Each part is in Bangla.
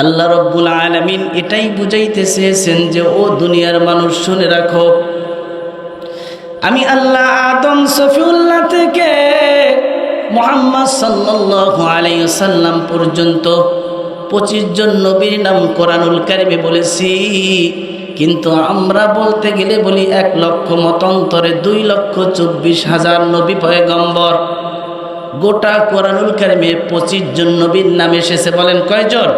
আল্লাহ রব্বুল আলামিন এটাই বুঝাইতে চেয়েছেন যে ও দুনিয়ার মানুষ শুনে রাখো, আমি আল্লাহ আদম সফিউল্লাহ থেকে মুহাম্মদ সাল্লাল্লাহু আলাইহি ওয়াসাল্লাম পর্যন্ত 25 জন নবীর নাম কোরআনুল কারিমে বলেছি, কিন্তু আমরা বলতে গেলে বলি 1 লক্ষ মতান্তরে 2,24,000 নবী পয়গম্বর। গোটা কোরআনুল কারিমে 25 জন নবীর নাম এসেছে, বলেন কয়জন?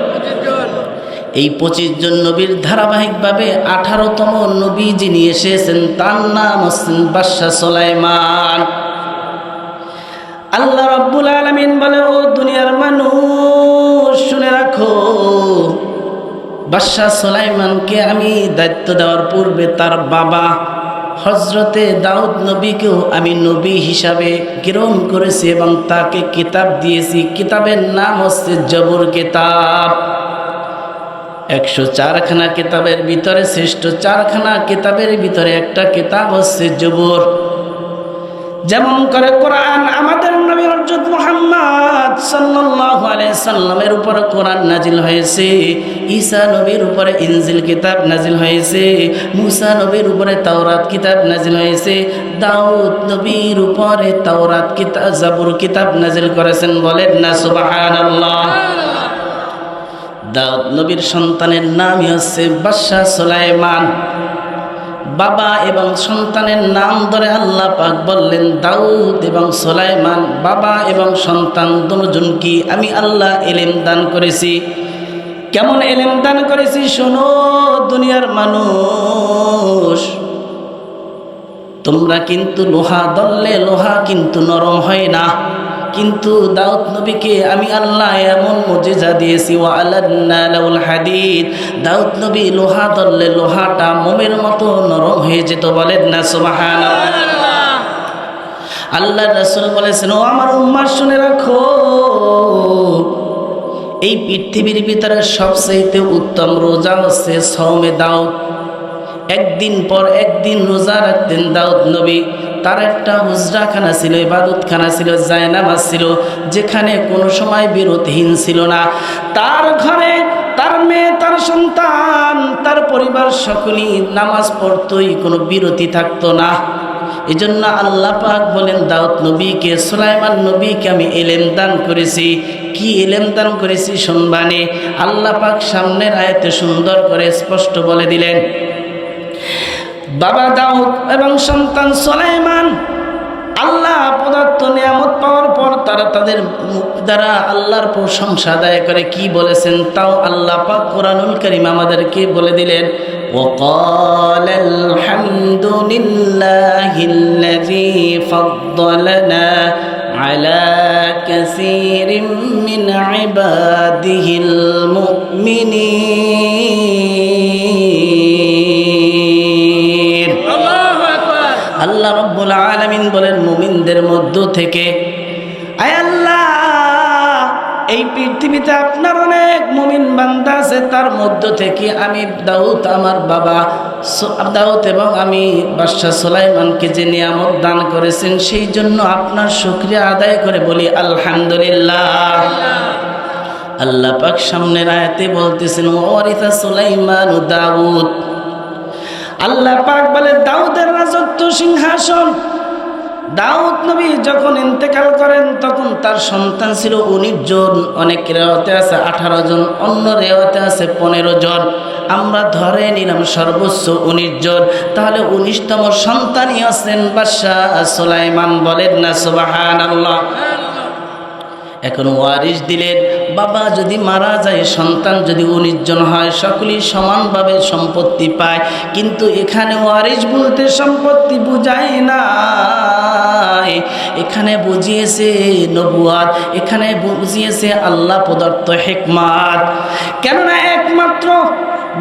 এই 25 জন নবীর ধারাবাহিকভাবে 18তম নবী যিনি এসেছেন তার নাম হচ্ছেন বাদশাহ সুলাইমান। আল্লাহ রাব্বুল আলামিন বলে ও দুনিয়ার মানুষ শুনে রাখো, বাদশাহ সুলাইমানকে আমি দায়িত্ব দেওয়ার পূর্বে তার বাবা হযরতে দাউদ নবীকেও আমি নবী হিসাবে গ্রহণ করেছি এবং তাকে কিতাব দিয়েছি। কিতাবের নাম হচ্ছে জবুর কিতাব। 104খানা কিতাবের ভিতরে শ্রেষ্ঠ 4খানা কিতাবের ভিতরে একটা কিতাব হচ্ছে জবুর। যেমন করে কোরআন আমাদের নবী হযরত মুহাম্মদ সাল্লাল্লাহু আলাইহি সাল্লামের উপর কোরআন নাজিল হয়েছে, ঈসা নবীর উপরে ইনজিল কিতাব নাজিল হয়েছে, মুসা নবীর উপরে তাওরাত কিতাব নাজিল হয়েছে, দাউদ নবীর উপরে তাওরাত কিতাব জাবুর কিতাব নাজিল করেছেন, বলেন না সুবহানাল্লাহ। দাউদ নবীর সন্তানের নামই হচ্ছে বাদশাহ সুলাইমান। বাবা এবং সন্তানের নাম ধরে আল্লাহ পাক বললেন দাউদ এবং সুলাইমান, বাবা এবং সন্তান দুজনকে আমি আল্লাহ ইলম দান করেছি। কেমন ইলম দান করেছি শোনো দুনিয়ার মানুষ, তোমরা কিন্তু লোহা ধরলে লোহা কিন্তু নরম হয় না, কিন্তু দাউদ নবীকে আমি আল্লাহ এমন মুজিজা দিয়েছি, ওয়া আলান্না লাহুল হাদিদ, দাউদ নবী লোহা ধরলে লোহাটা মোমের মতো নরম হয়ে যেত, বলেন না সুবহানাল্লাহ। আল্লাহ রাসূল বলেছেন ও আমার উম্মাহ শুনে রাখো, এই পৃথিবীর ভিতরে সবচেয়ে উত্তম রোজা হচ্ছে সওমে দাউদ। একদিন পর একদিন রোজা রাখতেন দাউদ নবী। তার একটা হুজরাখানা ছিল, ইবাদতখানা ছিল, জায়নামাজ ছিল, যেখানে কোনো সময় বিরতিহীন ছিল না। তার ঘরে তার মেয়ে, তার সন্তান, তার পরিবার সকলেই নামাজ পড়তই, কোনো বিরতি থাকতো না। এই জন্য আল্লাহ পাক বলেন দাউদ নবীকে, সুলাইমান নবীকে আমি ইলম দান করেছি। কি ইলম দান করেছি শুনবানে। আল্লাহ পাক সামনের আয়াতে সুন্দর করে স্পষ্ট বলে দিলেন, বাবা দাউদ এবং সন্তান সুলাইমান আল্লাহ প্রদত্ত নিয়ামত পাওয়ার পর তারা তাদের মুখ দ্বারা আল্লাহর প্রশংসা আদায় করে। কি বলেছেন তাও আল্লাহ পাক কোরআনুল কারীম আমাদেরকে বলে দিলেন, وقال الحمد لله الذي فضلنا على كثير من عباده المؤمنين। আল্লাহ রব্বুল আলামিন বলেন মুমিনদের মধ্য থেকে, আয় আল্লাহ এই পৃথিবীতে আপনার অনেক মুমিন বান্দা আছে, তার মধ্য থেকে আমি দাউদ আমার বাবা দাউদ এবং আমি বাদশাহ সুলাইমানকে যে নিয়ামত দান করেছেন সেই জন্য আপনার শুকরিয়া আদায় করে বলি আলহামদুলিল্লাহ। আল্লাহ পাক সামনের আয়াতে বলতেছেন ওয়ারিসা সুলাইমান ও দাউদ। আল্লাহ পাক বলে দাউদের রাজত্ব সিংহাসন। দাউদ নবী যখন ইন্তেকাল করেন তখন তার সন্তান ছিল 19 জন, অনেক রেওয়াতে আছে 18 জন, অন্য রেওয়াতে আছে 15 জন। আমরা ধরে নিলাম সর্বোচ্চ 19 জন, তাহলে 19তম সন্তানই আছেন বাদশাহ সুলাইমান, বলেন না সুবহানাল্লাহ। এখন ওয়ারিস দিলেন, বাবা যদি মারা যায় সন্তান যদি 19 জন হয় সকলেই সমানভাবে সম্পত্তি পায়, কিন্তু এখানে ওয়ারিস বলতে সম্পত্তি বুঝায় না, এখানে বুঝিয়েছে নবুয়াত, এখানে বুঝিয়েছে আল্লাহ প্রদত্ত হিকমত। কেননা একমাত্র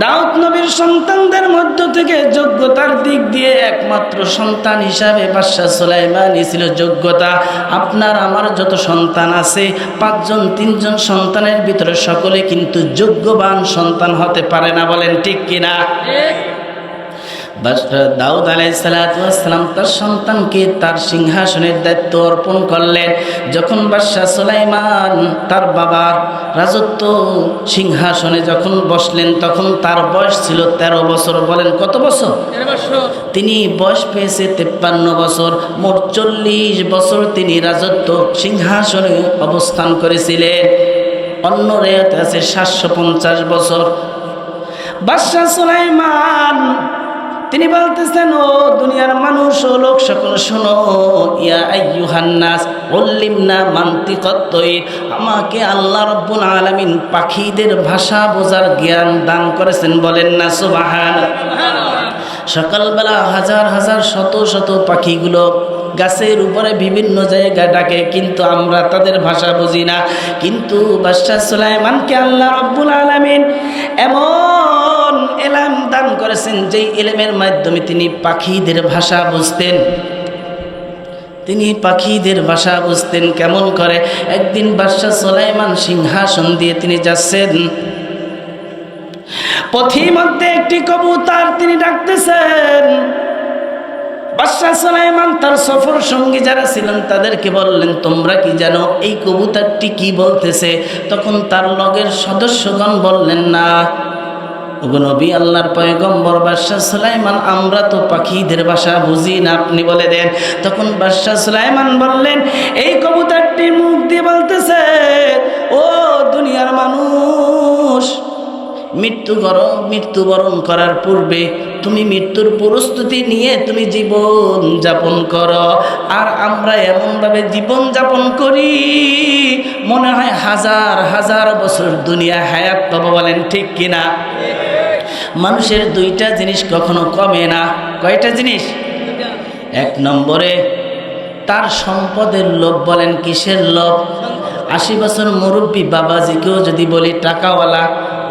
দাউদ নবীর সন্তানদের মধ্য থেকে যোগ্যতার দিক দিয়ে একমাত্র সন্তান হিসাবে বাদশাহ সুলাইমানই ছিল যোগ্যতা। আপনার আমার যত সন্তান আছে 5 জন 3 জন সন্তানের ভিতরে সকলে কিন্তু যোগ্যবান সন্তান হতে পারে না, বলেন ঠিক কিনা? দাউদ আলাইহিস সালাম তার সন্তানকে তার সিংহাসনের দায়িত্ব অর্পণ করলেন। যখন বাদশাহ সুলাইমান তার বাবার রাজত্ব সিংহাসনে যখন বসলেন, তখন তার বয়স ছিল 13 বছর। বলেন কত বছর? 13 বছর। তিনি বয়স পেয়েছে 53 বছর। মোট 40 বছর তিনি রাজত্ব সিংহাসনে অবস্থান করেছিলেন। অন্য রেওয়াতে আছে 750 বছর। বাদশাহ সুলাইমান তিনি বলতেছেন, ও দুনিয়ার মানুষ ও লোক সকল শোনো, ইয়া আইয়ুহান নাস উল্লিমনা মানতিকাত তায়র। আমাকে আল্লাহ রাব্বুল আলামিন পাখিদের ভাষা বোঝার জ্ঞান দান করেছেন। বলেন না সুবহানাল্লাহ। সকালবেলা হাজার হাজার শত শত পাখিগুলো গাছের উপরে বিভিন্ন জায়গায় ডাকে, কিন্তু আমরা তাদের ভাষা বুঝি না। কিন্তু বাদশাহ সুলাইমানকে আল্লাহ রাব্বুল আলামিন এমন ইলম দান করেছেন, যেই ইলমের মাধ্যমে তিনি পাখিদের ভাষা বুঝতেন। তিনি পাখিদের ভাষা বুঝতেন কেমন করে? একদিন বাদশাহ সুলাইমান সিংহাসন দিয়ে তিনি যাচ্ছেন, পথিমধ্যে একটি কবুতর তিনি ডাকতেছেন। বাদশাহ সুলাইমান তার সফর সঙ্গী যারা ছিলেন তাদেরকে বললেন, তোমরা কি জানো এই কবুতরটি কি বলতেছে? তখন তার লগের সদস্যগণ বললেন, না ওগো নবী, আল্লাহর পয়গম্বর বাদশাহ সুলাইমান, আমরা তো পাখিদের ভাষা বুঝি না, আপনি বলে দেন। তখন বাদশাহ সুলাইমান বললেন, এই কবুতরটি মুখ দিয়ে বলতেছে, ও দুনিয়ার মানুষ, মৃত্যুবরণ করার পূর্বে তুমি মৃত্যুর প্রস্তুতি নিয়ে তুমি জীবন যাপন করো। আর আমরা এমনভাবে জীবন যাপন করি মনে হয় হাজার হাজার বছর দুনিয়া হায়াত পাবো। বলেন ঠিক কিনা? মানুষের দুইটা জিনিস কখনো কমে না। কয়টা জিনিস? এক নম্বরে তার সম্পদের লোভ। বলেন কিসের লোভ? 80 বছর মুরব্বী বাবাজিকেও যদি বলি টাকাওয়ালা,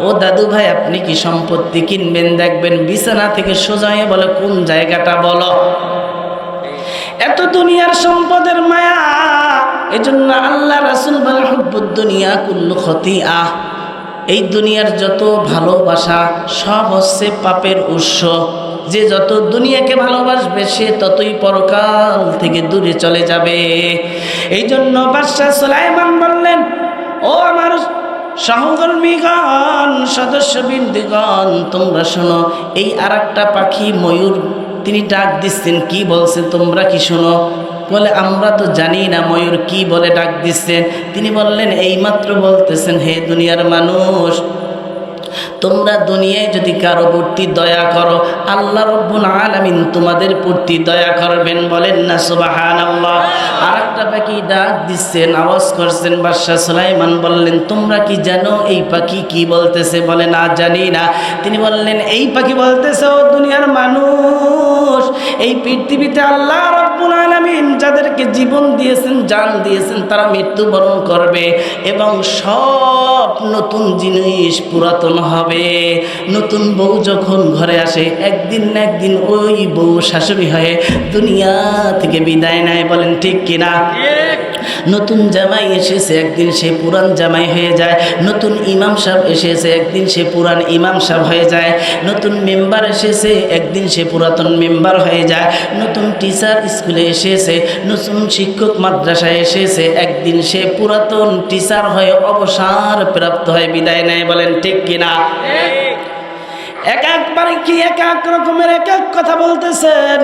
ও দাদু ভাই আপনি কি সম্পত্তি কিনবেন, দেখবেন বিছানা থেকে সোজা হয়ে বলে কোন জায়গাটা বলো। এত দুনিয়ার সম্পদের মায়া। এজন্য আল্লাহ রাসূল বলেন, হুব্বুদ দুনিয়া কুল্লু খতিআহ। এই দুনিয়ার যত ভালোবাসা সব হচ্ছে পাপের উৎস। যে যত দুনিয়াকে ভালোবাসবে সে ততই পরকাল থেকে দূরে চলে যাবে। এই জন্য বাদশাহ সুলাইমান বললেন, ও আমার সহকর্মীগণ, সদস্যবৃন্দগণ, তোমরা শোনো, এই আরেকটা পাখি ময়ূর তিনি ডাক দিচ্ছেন। কি বলছে তোমরা কি শোনো? বলে আমরা তো জানি না ময়ূর কি বলে ডাক দিচ্ছেন। তিনি বললেন, এইমাত্র বলতেছেন, হে দুনিয়ার মানুষ, তোমরা দুনিয়ায় যদি কারো প্রতি দয়া করো, আল্লাহ রাব্বুল আলামিন তোমাদের প্রতি দয়া করবেন। বলেন না সুবহানাল্লাহ। আরেকটা পাখি ডাক দিচ্ছেন, আওয়াজ করছেন। বাদশাহ সুলাইমান বললেন, তোমরা কি জানো এই পাখি কি বলতেছে? বলে না, জানি না। তিনি বললেন, এই পাখি বলতেছে, ও দুনিয়ার মানুষ, এই পৃথিবীতে আল্লাহ রাব্বুল আলামিন যাদেরকে জীবন দিয়েছেন, জান দিয়েছেন, তারা মৃত্যুবরণ করবে এবং সব নতুন জিনিস পুরাতন হবে। নতুন বউ যখন ঘরে আসে, একদিন না একদিন ওই বউ শাশুড়ি হয়ে দুনিয়া থেকে বিদায় নেয়। বলেন ঠিক কিনা? নতুন জামাই এসেছে, একদিন সে পুরান জামাই হয়ে যায়। নতুন ইমাম সাহেব এসেছে, একদিন সে পুরান ইমাম সাহেব হয়ে যায়। নতুন মেম্বার এসেছে, একদিন সে পুরাতন মেম্বার হয়ে যায়। নতুন টিচার স্কুলে এসেছে, নতুন শিক্ষক মাদ্রাসায় এসেছে, একদিন সে পুরাতন টিচার হয়ে অবসর প্রাপ্ত হয়ে বিদায় নেয়। বলেন ঠিক কিনা? এক একবারে কি এক এক রকমের এক এক কথা বলতেছেন।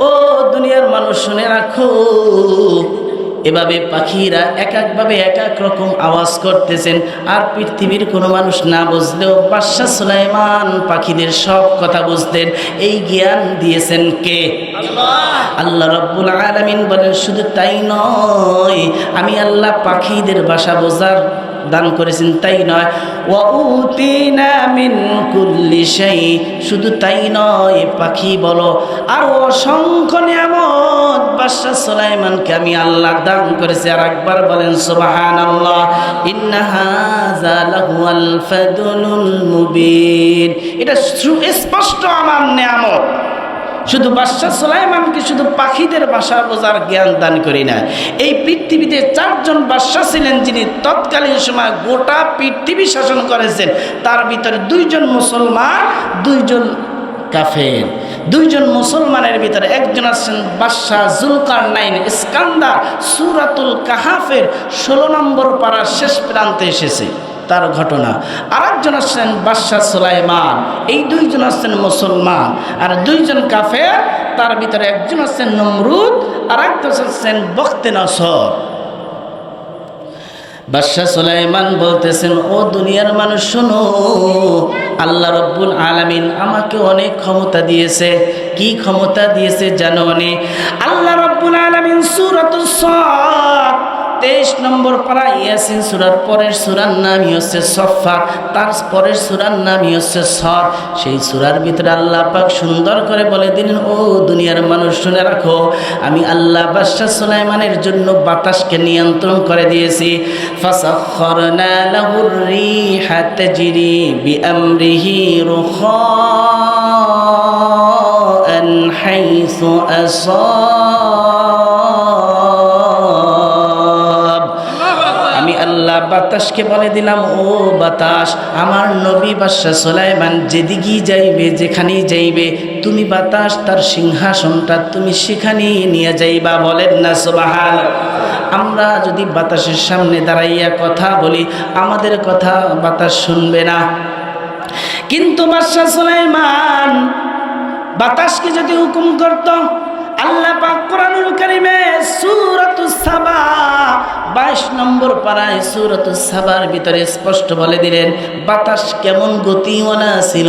ও দুনিয়ার মানুষ শুনে রাখো, এভাবে পাখিরা এক একভাবে এক এক রকম আওয়াজ করতেছেন। আর পৃথিবীর কোনো মানুষ না বুঝলেও বাদশাহ সুলাইমান পাখিদের সব কথা বুঝতেন। এই জ্ঞান দিয়েছেন কে? আল্লাহ রাব্বুল আলামিন বলেন, শুধু তাই নয়, আমি আল্লাহ পাখিদের ভাষা বোঝার দান করেছেন, তাই নয়, ওয়া উতিনা মিন কুল্লি শাই। শুধু তাই নয়, পাখি বলো আর অসংখ্য নিয়ামত বাদশাহ সুলাইমানকে আমি আল্লাহ দান করেছি। আর একবার বলেন সুবহানাল্লাহ। ইন্না হাযা লাহুল ফাদলুল মুবিন। এটা স্পষ্ট আমার নিয়ামত। শুধু বাদশাহ সুলাইমানকে শুধু পাখিদের ভাষা বোঝার জ্ঞান দান করি না, এই পৃথিবীতে 4 জন বাদশাহ ছিলেন যিনি তৎকালীন সময় গোটা পৃথিবী শাসন করেছেন। তার ভিতরে 2 জন মুসলমান, 2 জন কাফের। দুইজন মুসলমানের ভিতরে একজন আছেন বাদশাহ জুলকারনাইন ইস্কান্দার, সূরাতুল কাহাফের 16 নম্বর পারার শেষ প্রান্তে এসেছে তার ঘটনা। আরেকজন আছেন বাদশাহ সুলাইমান। এই দুইজন আছেন মুসলমান আর দুইজন কাফের। তার ভিতরে একজন আছেন নমরুদ আর একজন আছেন বখতে নসর। বাদশাহ সুলাইমান বলতেছেন, ও দুনিয়ার মানুষ শোনো, আল্লাহ রব্বুল আলামিন আমাকে অনেক ক্ষমতা দিয়েছে। কি ক্ষমতা দিয়েছে জানো? আল্লাহ রব্বুল আলামিন সূরাতুস সাদ 23 নম্বর পারা ইয়াসিন সূরার পরের সূরার নামই হচ্ছে সফফাত, তার পরের সূরার নামই হচ্ছে সদ। সেই সূরার ভিতরে আল্লাহ পাক সুন্দর করে বলে দিলেন, ও দুনিয়ার মানুষ শুনে রাখো, আমি আল্লাহ বাদশাহ সুলাইমানের জন্য বাতাসকে নিয়ন্ত্রণ করে দিয়েছি। ফাসাখখারনা লাহুর রিহা তাজরি বিআমরিহি রুখাআন হাইসু আল্লাহ বাতাসকে বলে দিলাম, ও বাতাস, আমার নবী বাদশাহ সুলাইমান যেদিকেই যাইবে, যেখানেই যাইবে, তুমি বাতাস তার সিংহাসনটা তুমি সেখানেই নিয়ে যাইবা। বলেন না সুবহানাল্লাহ। আমরা যদি বাতাসের সামনে দাঁড়াইয়া কথা বলি, আমাদের কথা বাতাস শুনবে না। কিন্তু বাদশাহ সুলাইমান বাতাসকে যদি হুকুম করত, আল্লাহ পাক কোরআনুল কারীমে সূরাতুস সাবা 22 নম্বর পারায় সূরাতুস সাবার ভিতরে স্পষ্ট বলে দিলেন বাতাস কেমন গতিওয়ালা ছিল।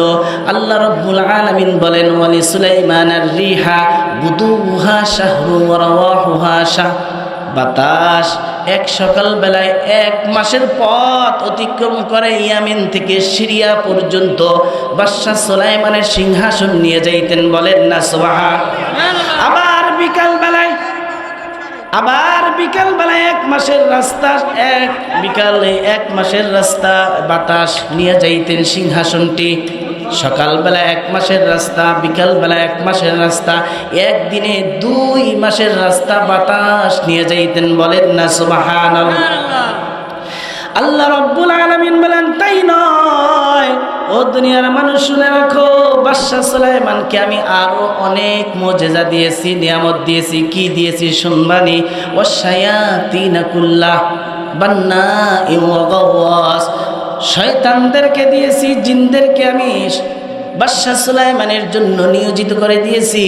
আল্লাহ রাব্বুল আলামিন বলেন, ওয়ালি সুলাইমানার রিহা গুদুহা শাহরু ওয়া রাওয়াহুহা শাহ। বাতাস এক সকাল বেলায় 1 মাসের পথ অতিক্রম করে ইয়ামিন থেকে সিরিয়া পর্যন্ত বাদশাহ সুলাইমানের সিংহাসন নিয়ে যাইতেন। বলেন না সুবহানাল্লাহ। আবার বিকাল বেলায় 1 মাসের রাস্তা, বিকালে 1 মাসের রাস্তা বাতাস নিয়ে যাইতেন সিংহাসনটি। সকালবেলা 1 মাসের রাস্তা, বিকালবেলা 1 মাসের রাস্তা, একদিনে 2 মাসের রাস্তা বাতাস নিয়ে যাইতেন। বলেন না সুবহানাল্লাহ। আল্লাহ রাব্বুল আলামিন বলেন, তাই নয়, ও দুনিয়ার মানুষ শুনে রাখো, বাদশাহ সুলাইমানকে আমি আরো অনেক মুজিজা দিয়েছি, নিয়ামত দিয়েছি। কি দিয়েছি শুনবানি? ওয়াশায়াতিনা কুল্লাহ বান্নাইন ওয়া গাওয়াস। শয়তানদেরকে দিয়েছি, জিনদেরকে আমি বাদশাহ সুলাইমানের জন্য নিয়োজিত করে দিয়েছি।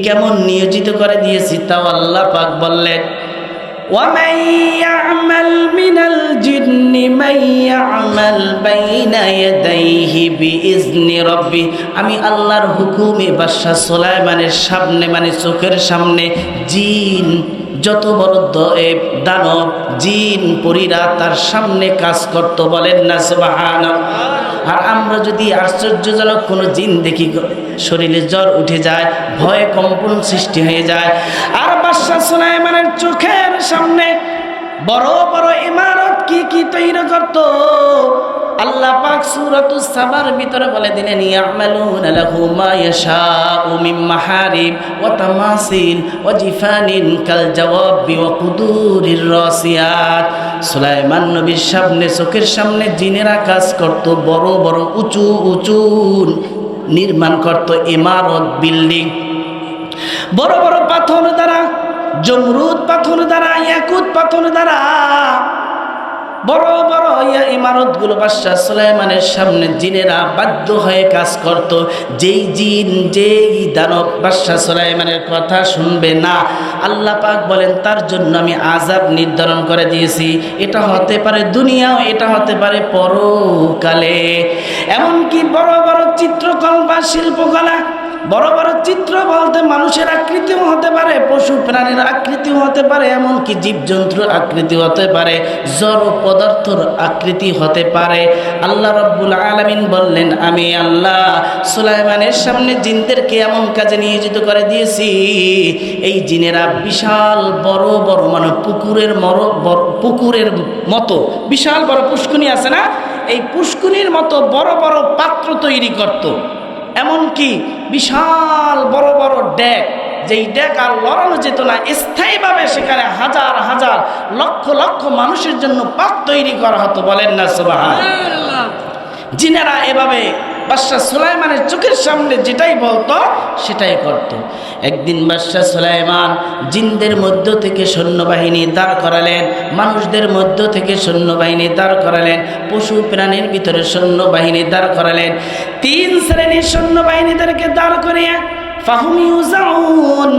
কেমন নিয়োজিত করে দিয়েছি তাও আল্লাহ পাক বললেন, وَمَن يَعْمَلْ مِنَ الْجِنِّ مَن يَعْمَلْ بَيْنَ يَدَيْهِ بِإِذْنِ رَبِّهِ। আমি আল্লাহর হুকুমে বাদশাহ সুলাইমানের সামনে, মানে চোখের সামনে, জিন যত বড় দানব, জিন পরীরা তার সামনে কাজ করত। বলেন না সুবহানাল্লাহ। আর আমরা যদি আশ্চর্যজনক কোনো জিন দেখি, শরীরে জ্বর উঠে যায়, ভয়ে কম্পন সৃষ্টি হয়ে যায়। আর বাদশাহ সুলাইমানের চোখের সামনে বড় বড় ইমারত কি কি তৈরি করত, আল্লাহ পাক সূরাতুস সাবার ভিতরে বলে দিলেন, ইয়ামালুনা লাহু মা ইয়াশাউ মিন মাহারিব ওয়া তামাসিল ওয়া জিফানিন কাল জাওয়াবি ওয়া কুদুরির রাসিয়াত। সুলাইমান নবীর সামনে, চোখের সামনে জিনেরা কাজ করত, বড় বড় উঁচু উঁচু নির্মাণ করত ইমারত, বিল্ডিং, বড় বড় পাথর দ্বারা, জমরুদ পাথর দ্বারা, ইয়াকুত পাথর দ্বারা বড় বড় ইমারতগুলো বাদশাহ সুলাইমানের সামনে জিনেরা বাধ্য হয়ে কাজ করত। যেই জিন, যেই দানব বাদশাহ সুলাইমানের কথা শুনবে না, আল্লাহ পাক বলেন তার জন্য আমি আযাব নির্ধারণ করে দিয়েছি। এটা হতে পারে দুনিয়াও, এটা হতে পারে পরকালে। এমনকি বড় বড় চিত্রকলা, শিল্পকলা, বড় বড় চিত্র বলতে মানুষের আকৃতিও হতে পারে, পশু প্রাণীর আকৃতিও হতে পারে, এমনকি জীবজন্তুর আকৃতি হতে পারে, জড় পদার্থর আকৃতি হতে পারে। আল্লাহ রাব্বুল আলামিন বললেন, আমি আল্লাহ সুলাইমানের সামনে জিনদেরকে এমন কাজে নিয়োজিত করে দিয়েছি, এই জিনেরা বিশাল বড় বড়, মানে পুকুরের মতো বিশাল বড় পুষ্কুনি আছে না, এই পুষ্কুনির মতো বড় বড় পাত্র তৈরি করত। এমনকি বিশাল বড় বড় ডেক, যেই ডেক আর লড়ানো যেত না, স্থায়ীভাবে সেখানে হাজার হাজার লক্ষ লক্ষ মানুষের জন্য পাক তৈরি করা হতো। বলেন না সুবহানাল্লাহ। জিনেরা এভাবে বাদশাহ সুলাইমানের চোখের সামনে যেটাই বলতো সেটাই করত। একদিন বাদশাহ সুলাইমান জিনদের মধ্য থেকে সৈন্যবাহিনী দাঁড় করালেন, মানুষদের মধ্য থেকে সৈন্যবাহিনী দাঁড় করালেন, পশু প্রাণীর ভিতরে সৈন্যবাহিনী দাঁড় করালেন। 3 শ্রেণীর সৈন্যবাহিনীদেরকে দাঁড় করিয়ে ফাহুম ইউজাউন,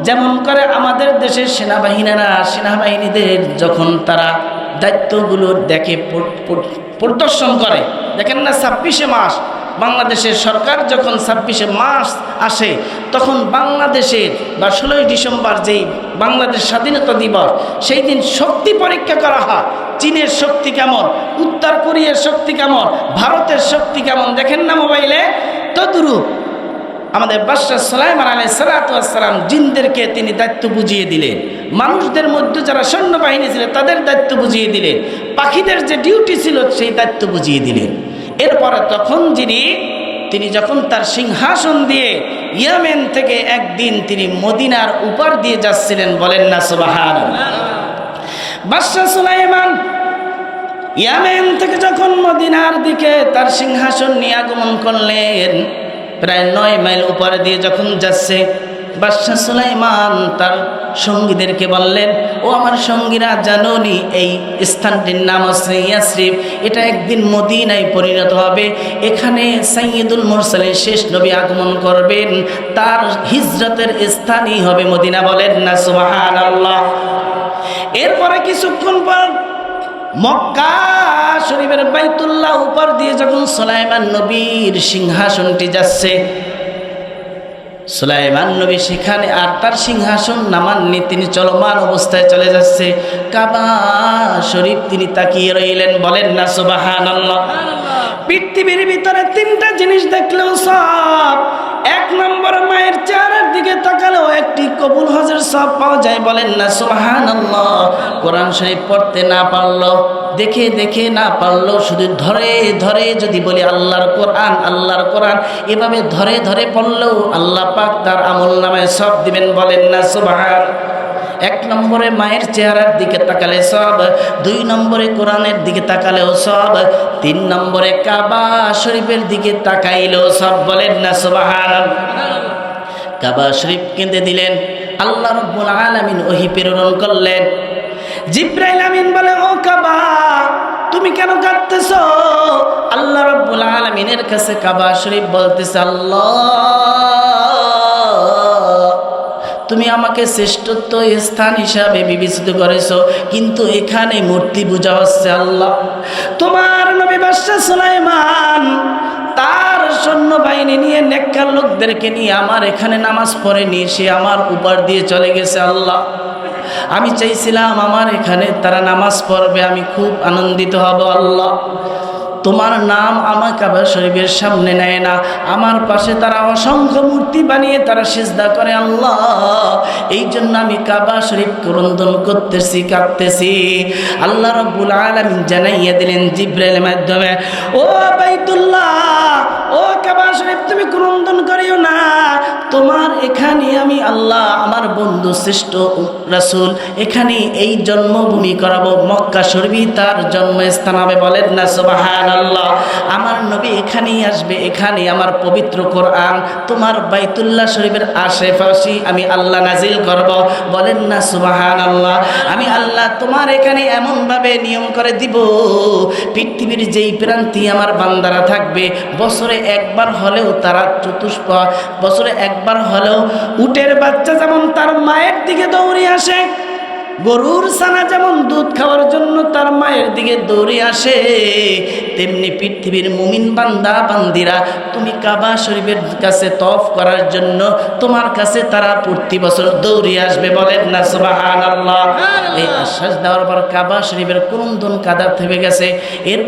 যেমন করে আমাদের দেশের সেনাবাহিনীদের যখন তারা দায়িত্বগুলো দেখে প্রদর্শন করে, দেখেন না 26শে মাস বাংলাদেশের সরকার যখন 26শে মাস আসে তখন বাংলাদেশের বা 16ই ডিসেম্বর যেই বাংলাদেশ স্বাধীনতা দিবস, সেই দিন শক্তি পরীক্ষা করা হয়। চীনের শক্তি কেমন, উত্তর কোরিয়ার শক্তি কেমন, ভারতের শক্তি কেমন, দেখেন না মোবাইলে। তদ্রূপ আমাদের বাদশাহ সুলাইমান আলাইহিস সালাতু ওয়াস সালাম জিনদেরকে তিনি দায়িত্ব বুঝিয়ে দিলেন, মানুষদের মধ্যে যারা সৈন্যবাহিনী ছিল তাদের দায়িত্ব বুঝিয়ে দিলেন, পাখিদের যে ডিউটি ছিল সেই দায়িত্ব বুঝিয়ে দিলেন। এরপরে তখন তিনি যখন তার সিংহাসন দিয়ে ইয়েমেন থেকে একদিন তিনি মদিনার উপর দিয়ে যাচ্ছিলেন, বলেন না সুবহানাল্লাহ। বাদশাহ সুলাইমান ইয়েমেন থেকে যখন মদিনার দিকে তার সিংহাসন নিয়ে আগমন করলেন, প্রায় 9 মাইল উপরে দিয়ে যখন যাচ্ছে, বাদশাহ সুলাইমান তার সঙ্গীদেরকে বললেন, ও আমার সঙ্গীরা, জানোনি এই স্থানটির নাম হচ্ছে ইয়াসরিব, এটা একদিন মদিনায় পরিণত হবে, এখানে সাইয়্যিদুল মুরসালিন শেষ নবী আগমন করবেন, তার হিজরতের স্থানই হবে মদিনা, বলেন না সুবহানাল্লাহ। এরপরে কিছুক্ষণ পর মক্কা শরীফের বাইতুল্লাহ উপর দিয়ে যখন সুলাইমান নবীর সিংহাসনটি যাচ্ছে, সুলাইমান নবী সেখানে আর তার সিংহাসন নামাননি, তিনি চলমান অবস্থায় চলে যাচ্ছে। কাবা শরীফ তিনি তাকিয়ে রইলেন, বলেন না সুবহানাল্লাহ। পৃথিবীর ভিতরে 3টা জিনিস দেখলেও সব, 1 নম্বর মায়ের চেহারার দিকে তাকালেও একটি কবুল হজের সব পাওয়া যায়, বলেন না সুবহানাল্লাহ। কোরআন শরীফ পড়তে না পারলো, দেখে না পারলো, শুধু ধরে যদি বলি আল্লাহর কোরআন, এভাবে ধরে পড়লেও আল্লাহ পাক তার আমল নামায় সব দিবেন, বলেন না সুবহান। 1 নম্বরে মায়ের চেহারার দিকে তাকালে সব, 2 নম্বরে কোরআনের দিকে তাকালেও সব, 3 নম্বরে কাবা শরীফের দিকে তাকাইলেও সব, বলেন না সুবহানাল্লাহ। কাবা শরীফ কেঁদে দিলেন, আল্লাহ রাব্বুল আলামিন ওহী প্রেরণ করলেন। জিবরাইল আমিন বলে, ও কাবা তুমি কেন কাঁদতেছো? আল্লাহ রাব্বুল আলামিনের কাছে কাবা শরীফ বলতেছে, আল্লাহ তুমি আমাকে শ্রেষ্ঠত্ব স্থান হিসাবে বিবেচিত করেছো, কিন্তু এখানে মূর্তি পূজা হচ্ছে। আল্লাহ তোমার নবী বাদশাহ সুলাইমান তার সৈন্যবাহিনী নিয়ে নেককার লোকদেরকে নিয়ে আমার এখানে নামাজ পড়েনি, সে আমার উপর দিয়ে চলে গেছে। আল্লাহ আমি চাইছিলাম আমার এখানে তারা নামাজ পড়বে, আমি খুব আনন্দিত হব। আল্লাহ তোমার নাম আমার কাবা শরীফের সামনে নেয় না, আমার পাশে তারা অসংখ্য মূর্তি বানিয়ে তারা সিজদা করে। আল্লাহ এই জন্য আমি কাবা শরীফ ক্রন্দন করতেছি, কাঁদতেছি। আল্লাহ রাব্বুল আলামিন জানাইয়া দিলেন জিবরাইলের মাধ্যমে, ও বাইতুল্লাহ, ও কাবা শরীফ তুমি ক্রন্দন করিও না, তোমার এখানে আমি আল্লাহ আমার বন্ধু শ্রেষ্ঠ রাসূল এখানে এই জন্মভূমি করাবো, মক্কা শরীফই তার জন্মস্থান হবে, বলেন না সুবহানাল্লাহ। আমার নবী এখানেই আসবে, এখানে আমার পবিত্র কোরআন তোমার বাইতুল্লাহ শরীফের আশেপাশে আমি আল্লাহ নাজিল করব, বলেন না সুবহানাল্লাহ। আমি আল্লাহ তোমার এখানে এমনভাবে নিয়ম করে দিব, পৃথিবীর যেই প্রান্তে আমার বান্দারা থাকবে বছরে একবার হলেও তারা বছরে একবার হলেও উটের বাচ্চা যেমন তার মায়ের দিকে দৌড়ে আসে, গরুর ছানা যেমন দুধ খাওয়ার জন্য তার মায়ের দিকে দৌড়ে আসে, তেমনি পৃথিবীর মুমিন বান্দা বান্দিরা তুমি কাবা শরীফের কাছে তওয়াফ করার জন্য তোমার কাছে তারা প্রতি বছর দৌড়ে আসবে, বলেন না সুবহানাল্লাহ। এই আশ্বাস দেওয়ার পর কাবা শরীফের ক্রন্দন কাদা থেমে গেছে। এর